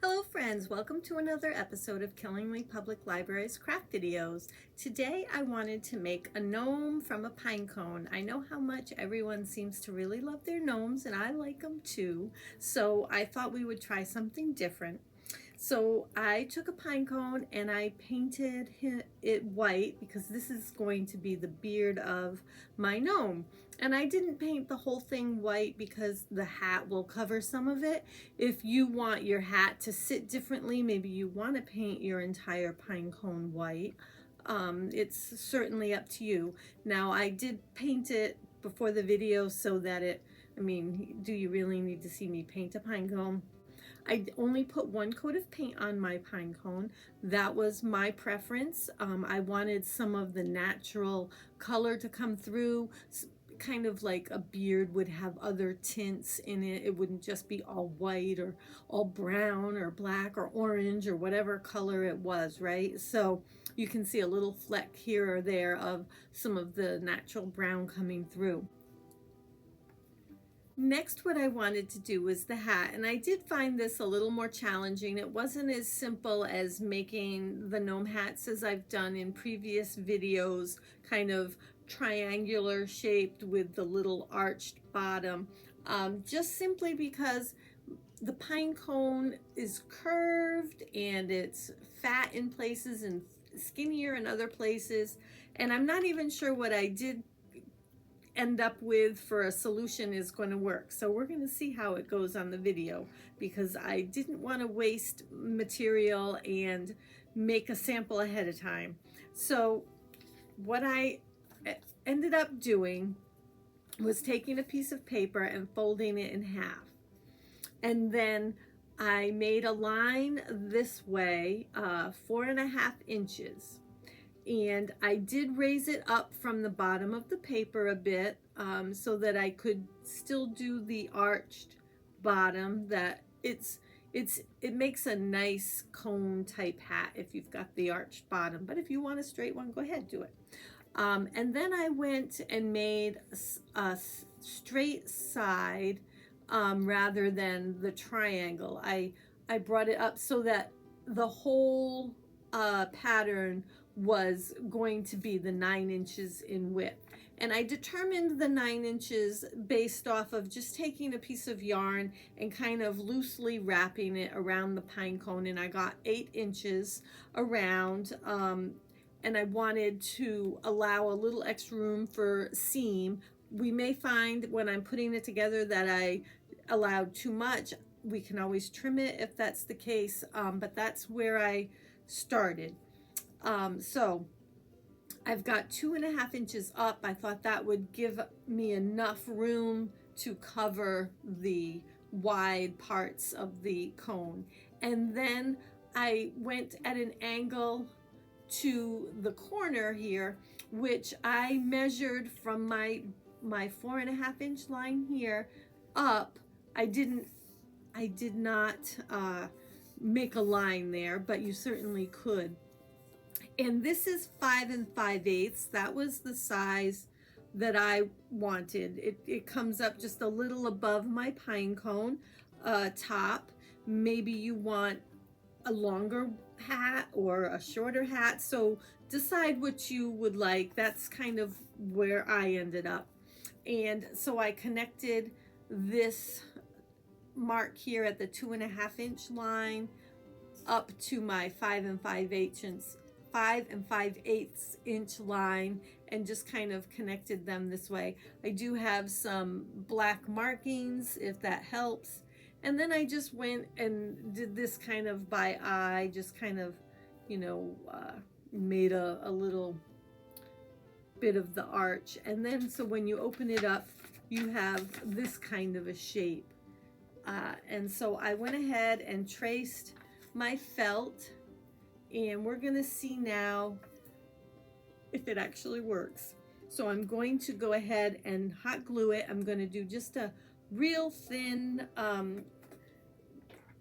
Hello friends, welcome to another episode of Killingly Public Library's craft videos. Today I wanted to make a gnome from a pine cone. I know how much everyone seems to really love their gnomes and I like them too, so I thought we would try something different. So I took a pine cone and I painted it white because this is going to be the beard of my gnome. And I didn't paint the whole thing white because the hat will cover some of it. If you want your hat to sit differently, maybe you want to paint your entire pine cone white. It's certainly up to you. Now I did paint it before the video so that do you really need to see me paint a pine cone? I only put one coat of paint on my pine cone. That was my preference. I wanted some of the natural color to come through, kind of like a beard would have other tints in it. It wouldn't just be all white or all brown or black or orange or whatever color it was, right? So you can see a little fleck here or there of some of the natural brown coming through. Next, what I wanted to do was the hat, and I did find this a little more challenging. It wasn't as simple as making the gnome hats as I've done in previous videos, kind of triangular shaped with the little arched bottom, just simply because the pine cone is curved and it's fat in places and skinnier in other places, and I'm not even sure what I did end up with for a solution is going to work. So we're going to see how it goes on the video because I didn't want to waste material and make a sample ahead of time. So what I ended up doing was taking a piece of paper and folding it in half. And then I made a line this way, 4.5 inches. And I did raise it up from the bottom of the paper a bit so that I could still do the arched bottom. It makes a nice cone type hat if you've got the arched bottom, but if you want a straight one, go ahead, do it. And then I went and made a straight side rather than the triangle. I brought it up so that the whole pattern was going to be the 9 inches in width. And I determined the 9 inches based off of just taking a piece of yarn and kind of loosely wrapping it around the pine cone, and I got 8 inches around, and I wanted to allow a little extra room for seam. We may find when I'm putting it together that I allowed too much. We can always trim it if that's the case, but that's where I started. So I've got 2.5 inches up. I thought that would give me enough room to cover the wide parts of the cone. And then I went at an angle to the corner here, which I measured from my 4.5 inch line here up. I did not make a line there, but you certainly could. And this is 5 5/8. That was the size that I wanted. It comes up just a little above my pine cone top. Maybe you want a longer hat or a shorter hat, so decide what you would like. That's kind of where I ended up. And so I connected this mark here at the 2.5 inch line up to my 5 5/8 inch line and just kind of connected them this way. I do have some black markings if that helps. And then I just went and did this kind of by eye, just kind of, made a little bit of the arch. And then so when you open it up, you have this kind of a shape. And so I went ahead and traced my felt, and we're going to see now if it actually works. So I'm going to go ahead and hot glue it. I'm going to do just a real thin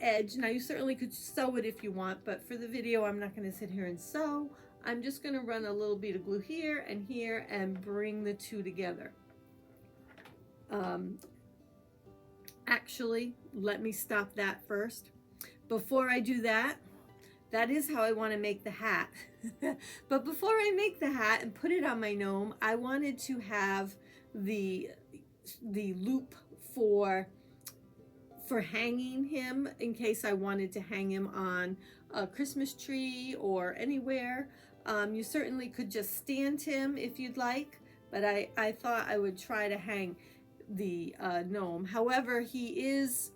edge. Now you certainly could sew it if you want, but for the video I'm not going to sit here and sew. I'm just going to run a little bit of glue here and bring the two together. Actually, let me stop that first. before I do that, that is how I want to make the hat. But before I make the hat and put it on my gnome, I wanted to have the loop for hanging him, in case I wanted to hang him on a Christmas tree or anywhere. You certainly could just stand him if you'd like, but I thought I would try to hang the gnome. However, he is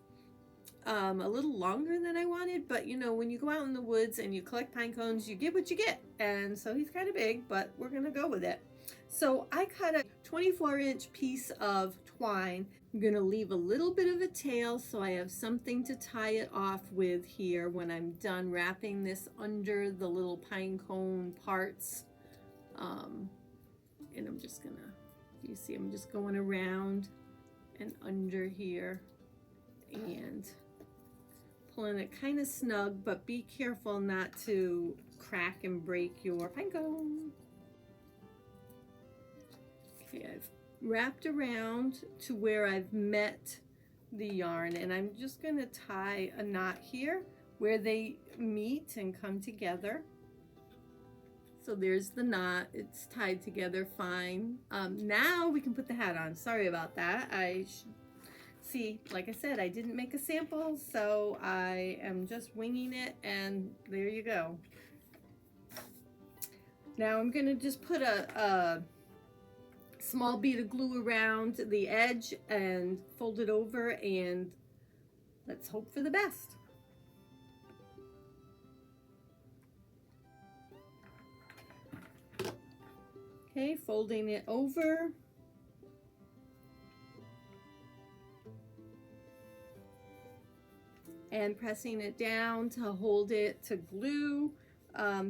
a little longer than I wanted, but you know, when you go out in the woods and you collect pine cones, you get what you get. And so he's kind of big, but we're gonna go with it. So I cut a 24-inch piece of twine. I'm gonna leave a little bit of a tail so I have something to tie it off with here when I'm done wrapping this under the little pine cone parts. And I'm just gonna, you see, I'm just going around and under here and pulling it kind of snug, but be careful not to crack and break your pine cone. Okay, I've wrapped around to where I've met the yarn, and I'm just going to tie a knot here where they meet and come together. So there's the knot, it's tied together fine. Now we can put the hat on. Sorry about that. See, like I said, I didn't make a sample, so I am just winging it, and there you go. Now I'm going to just put a small bead of glue around the edge and fold it over, and let's hope for the best. Okay, folding it over. And pressing it down to hold it to glue.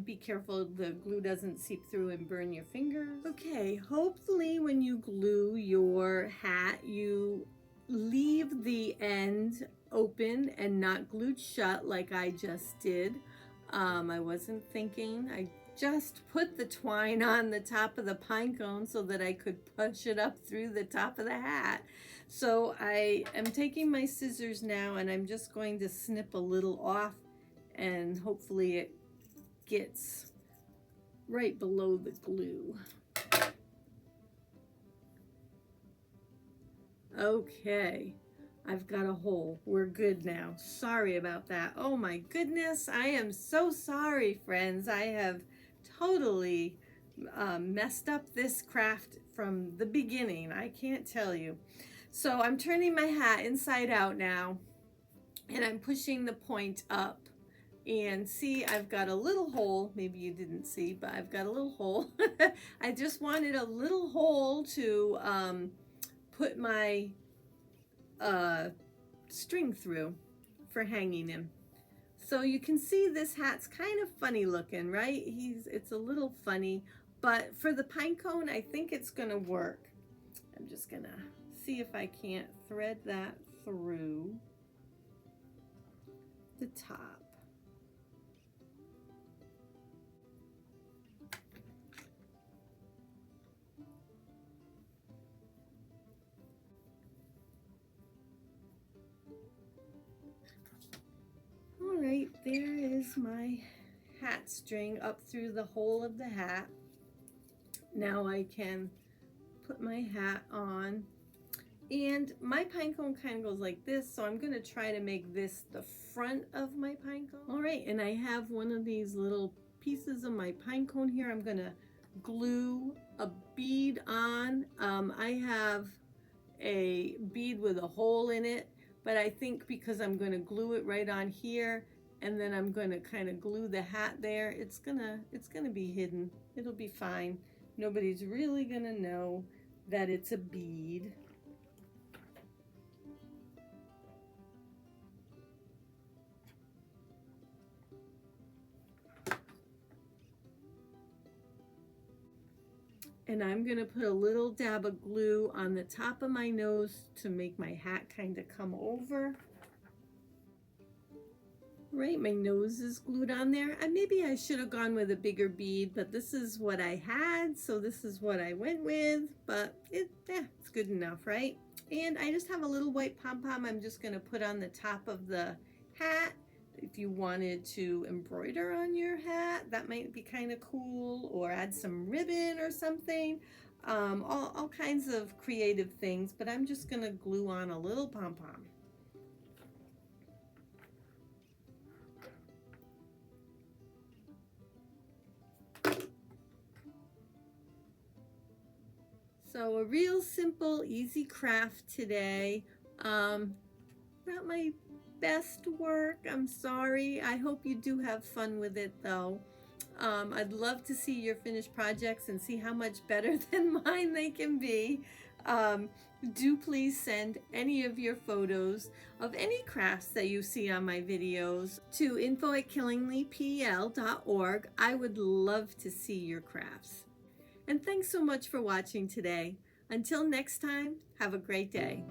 Be careful the glue doesn't seep through and burn your fingers. Okay, hopefully when you glue your hat, you leave the end open and not glued shut like I just did. I wasn't thinking. I just put the twine on the top of the pine cone so that I could push it up through the top of the hat. So I am taking my scissors now, and I'm just going to snip a little off, and hopefully it gets right below the glue. Okay, I've got a hole. We're good now. Sorry about that. Oh my goodness, I am so sorry, friends. I have totally messed up this craft from the beginning. I can't tell you. So I'm turning my hat inside out now, and I'm pushing the point up. And see, I've got a little hole. Maybe you didn't see, but I've got a little hole. I just wanted a little hole to put my string through for hanging him. So you can see this hat's kind of funny looking, right? It's a little funny, but for the pine cone, I think it's gonna work. I'm just gonna see if I can't thread that through the top. All right, there is my hat string up through the hole of the hat. Now I can put my hat on, and my pine cone kind of goes like this, so I'm going to try to make this the front of my pine cone. All right, and I have one of these little pieces of my pine cone here. I'm going to glue a bead on. I have a bead with a hole in it, but I think because I'm going to glue it right on here, and then I'm going to kind of glue the hat there, it's gonna be hidden. It'll be fine. Nobody's really going to know that it's a bead. And I'm going to put a little dab of glue on the top of my nose to make my hat kind of come over. Right, my nose is glued on there. And maybe I should have gone with a bigger bead, but this is what I had, so this is what I went with. But it's good enough, right? And I just have a little white pom-pom I'm just going to put on the top of the hat. if you wanted to embroider on your hat, that might be kind of cool, or add some ribbon or something. All kinds of creative things, but I'm just gonna glue on a little pom-pom. So a real simple, easy craft today. Not my best work, I'm sorry. I hope you do have fun with it though. I'd love to see your finished projects and see how much better than mine they can be. Do please send any of your photos of any crafts that you see on my videos to info@killinglypl.org. I would love to see your crafts. And thanks so much for watching today. Until next time, have a great day.